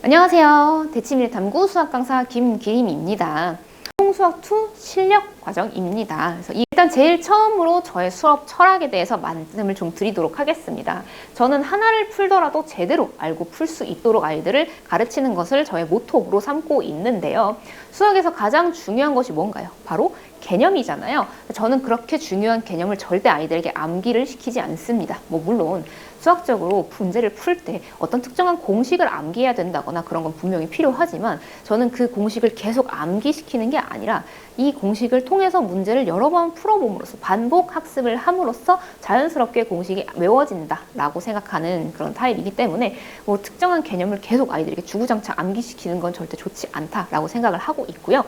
안녕하세요. 대치밀탐구 수학 강사 김기림입니다. 수학 2 실력 과정입니다. 그래서 일단 제일 처음으로 저의 수업 철학에 대해서 말씀을 좀 드리도록 하겠습니다. 저는 하나를 풀더라도 제대로 알고 풀 수 있도록 아이들을 가르치는 것을 저의 모토로 삼고 있는데요. 수학에서 가장 중요한 것이 뭔가요? 바로 개념이잖아요. 저는 그렇게 중요한 개념을 절대 아이들에게 암기를 시키지 않습니다. 물론 수학적으로 문제를 풀 때 어떤 특정한 공식을 암기해야 된다거나 그런 건 분명히 필요하지만 저는 그 공식을 계속 암기시키는 게 아니라 이 공식을 통해서 문제를 여러 번 풀어봄으로써 반복 학습을 함으로써 자연스럽게 공식이 외워진다라고 생각하는 그런 타입이기 때문에 특정한 개념을 계속 아이들에게 주구장창 암기시키는 건 절대 좋지 않다라고 생각을 하고 있고요.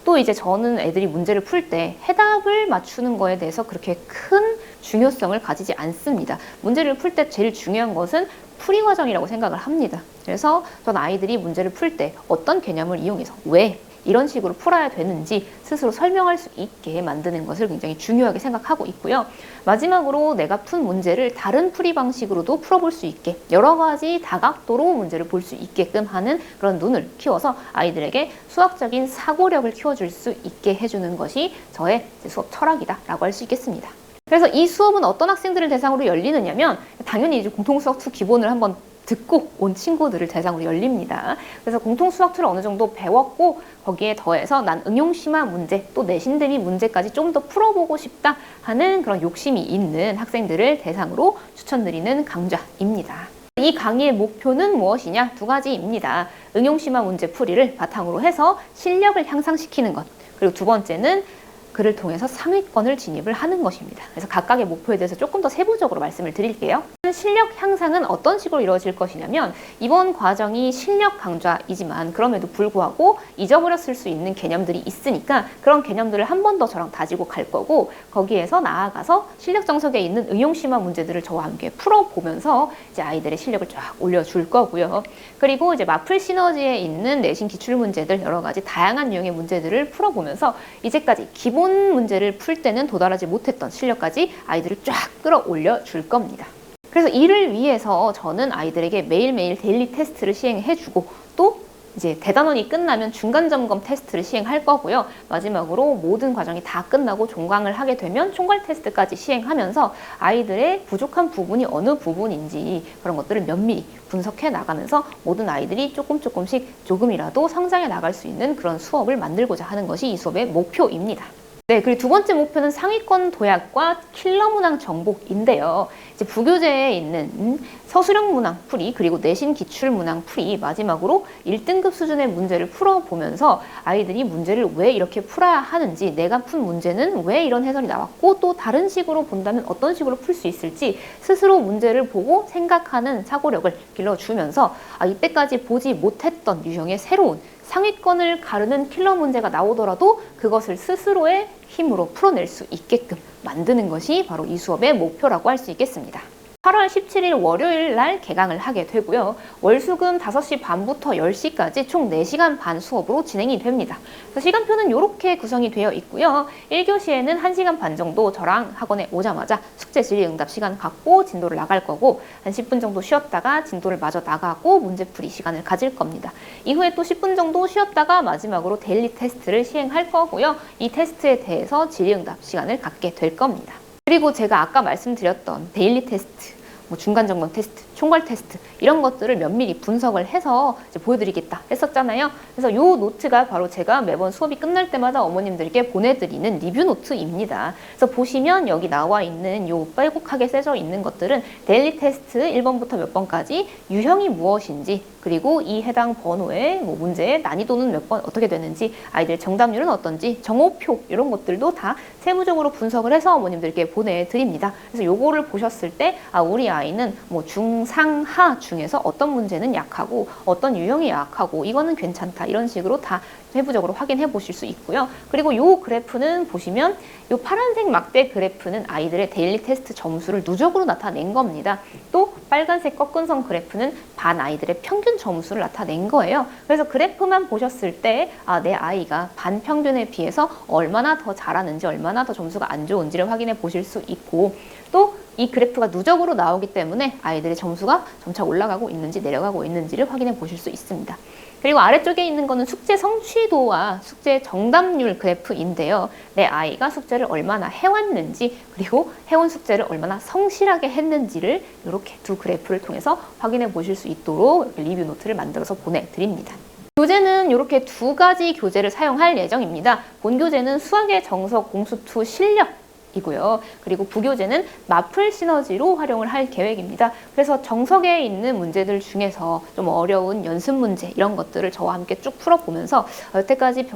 또 이제 저는 애들이 문제를 풀 때 해답을 맞추는 거에 대해서 그렇게 큰 중요성을 가지지 않습니다. 문제를 풀 때 제일 중요한 것은 풀이 과정이라고 생각을 합니다. 그래서 전 아이들이 문제를 풀 때 어떤 개념을 이용해서 왜 이런 식으로 풀어야 되는지 스스로 설명할 수 있게 만드는 것을 굉장히 중요하게 생각하고 있고요. 마지막으로 내가 푼 문제를 다른 풀이 방식으로도 풀어볼 수 있게 여러 가지 다각도로 문제를 볼 수 있게끔 하는 그런 눈을 키워서 아이들에게 수학적인 사고력을 키워줄 수 있게 해주는 것이 저의 수업 철학이다라고 할 수 있겠습니다. 그래서 이 수업은 어떤 학생들을 대상으로 열리느냐면 당연히 이제 공통수학 2 기본을 한번 듣고 온 친구들을 대상으로 열립니다. 그래서 공통수학 2를 어느 정도 배웠고 거기에 더해서 난 응용심화 문제 또 내신 대비 문제까지 좀 더 풀어보고 싶다 하는 그런 욕심이 있는 학생들을 대상으로 추천드리는 강좌입니다. 이 강의의 목표는 무엇이냐? 두 가지입니다. 응용심화 문제 풀이를 바탕으로 해서 실력을 향상시키는 것, 그리고 두 번째는 그를 통해서 상위권을 진입을 하는 것입니다. 그래서 각각의 목표에 대해서 조금 더 세부적으로 말씀을 드릴게요. 실력 향상은 어떤 식으로 이루어질 것이냐면 이번 과정이 실력 강좌이지만 그럼에도 불구하고 잊어버렸을 수 있는 개념들이 있으니까 그런 개념들을 한 번 더 저랑 다지고 갈 거고 거기에서 나아가서 실력 정석에 있는 응용심화 문제들을 저와 함께 풀어보면서 이제 아이들의 실력을 쫙 올려줄 거고요. 그리고 이제 마플 시너지에 있는 내신 기출 문제들 여러 가지 다양한 유형의 문제들을 풀어보면서 이제까지 기본 문제를 풀 때는 도달하지 못했던 실력까지 아이들을 쫙 끌어올려 줄 겁니다. 그래서 이를 위해서 저는 아이들에게 매일매일 데일리 테스트를 시행해주고 또 이제 대단원이 끝나면 중간 점검 테스트를 시행할 거고요. 마지막으로 모든 과정이 다 끝나고 종강을 하게 되면 총괄 테스트까지 시행하면서 아이들의 부족한 부분이 어느 부분인지 그런 것들을 면밀히 분석해 나가면서 모든 아이들이 조금씩 조금이라도 성장해 나갈 수 있는 그런 수업을 만들고자 하는 것이 이 수업의 목표입니다. 네, 그리고 두 번째 목표는 상위권 도약과 킬러 문항 정복인데요. 이제 부교재에 있는 서술형 문항 풀이 그리고 내신 기출 문항 풀이 마지막으로 1등급 수준의 문제를 풀어보면서 아이들이 문제를 왜 이렇게 풀어야 하는지 내가 푼 문제는 왜 이런 해설이 나왔고 또 다른 식으로 본다면 어떤 식으로 풀 수 있을지 스스로 문제를 보고 생각하는 사고력을 길러주면서 이때까지 보지 못했던 유형의 새로운 상위권을 가르는 킬러 문제가 나오더라도 그것을 스스로의 힘으로 풀어낼 수 있게끔 만드는 것이 바로 이 수업의 목표라고 할 수 있겠습니다. 8월 17일 월요일 날 개강을 하게 되고요. 월수금 5시 반부터 10시까지 총 4시간 반 수업으로 진행이 됩니다. 그래서 시간표는 이렇게 구성이 되어 있고요. 1교시에는 1시간 반 정도 저랑 학원에 오자마자 숙제 질의응답 시간 갖고 진도를 나갈 거고 한 10분 정도 쉬었다가 진도를 마저 나가고 문제풀이 시간을 가질 겁니다. 이후에 또 10분 정도 쉬었다가 마지막으로 데일리 테스트를 시행할 거고요. 이 테스트에 대해서 질의응답 시간을 갖게 될 겁니다. 그리고 제가 아까 말씀드렸던 데일리 테스트, 중간 점검 테스트, 총괄 테스트 이런 것들을 면밀히 분석을 해서 이제 보여드리겠다 했었잖아요. 그래서 요 노트가 바로 제가 매번 수업이 끝날 때마다 어머님들께 보내드리는 리뷰 노트입니다. 그래서 보시면 여기 나와 있는 요 빼곡하게 써져 있는 것들은 데일리 테스트 1번부터 몇 번까지 유형이 무엇인지 그리고 이 해당 번호의 문제의 난이도는 몇 번 어떻게 되는지 아이들 정답률은 어떤지 정오표 이런 것들도 다 세부적으로 분석을 해서 어머님들께 보내드립니다. 그래서 요거를 보셨을 때 우리 아이는 중상하 중에서 어떤 문제는 약하고 어떤 유형이 약하고 이거는 괜찮다 이런 식으로 다 세부적으로 확인해 보실 수 있고요. 그리고 요 그래프는 보시면 요 파란색 막대 그래프는 아이들의 데일리 테스트 점수를 누적으로 나타낸 겁니다. 또 빨간색 꺾은선 그래프는 반 아이들의 평균 점수를 나타낸 거예요. 그래서 그래프만 보셨을 때 내 아이가 반 평균에 비해서 얼마나 더 잘하는지 얼마나 더 점수가 안 좋은지를 확인해 보실 수 있고 또 이 그래프가 누적으로 나오기 때문에 아이들의 점수가 점차 올라가고 있는지 내려가고 있는지를 확인해 보실 수 있습니다. 그리고 아래쪽에 있는 거는 숙제 성취도와 숙제 정답률 그래프인데요. 내 아이가 숙제를 얼마나 해왔는지 그리고 해온 숙제를 얼마나 성실하게 했는지를 이렇게 두 그래프를 통해서 확인해 보실 수 있도록 리뷰 노트를 만들어서 보내드립니다. 교재는 이렇게 두 가지 교재를 사용할 예정입니다. 본 교재는 수학의 정석 공수2 실력 이고요. 그리고 부교재는 마플 시너지로 활용을 할 계획입니다. 그래서 정석에 있는 문제들 중에서 좀 어려운 연습 문제 이런 것들을 저와 함께 쭉 풀어보면서 여태까지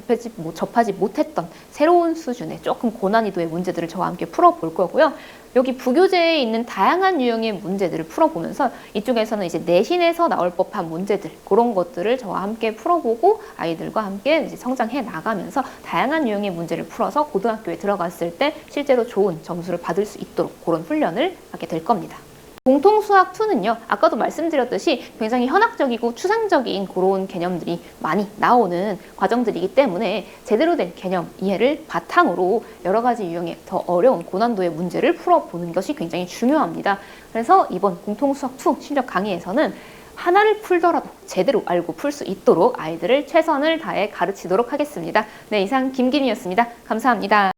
접하지 못했던 새로운 수준의 조금 고난이도의 문제들을 저와 함께 풀어볼 거고요. 여기 부교재에 있는 다양한 유형의 문제들을 풀어보면서 이쪽에서는 이제 내신에서 나올 법한 문제들 그런 것들을 저와 함께 풀어보고 아이들과 함께 이제 성장해 나가면서 다양한 유형의 문제를 풀어서 고등학교에 들어갔을 때 실제로 좋은 점수를 받을 수 있도록 그런 훈련을 하게 될 겁니다. 공통수학2는요, 아까도 말씀드렸듯이 굉장히 현학적이고 추상적인 그런 개념들이 많이 나오는 과정들이기 때문에 제대로 된 개념 이해를 바탕으로 여러 가지 유형의 더 어려운 고난도의 문제를 풀어보는 것이 굉장히 중요합니다. 그래서 이번 공통수학2 실력 강의에서는 하나를 풀더라도 제대로 알고 풀 수 있도록 아이들을 최선을 다해 가르치도록 하겠습니다. 네, 이상 김김이었습니다. 감사합니다.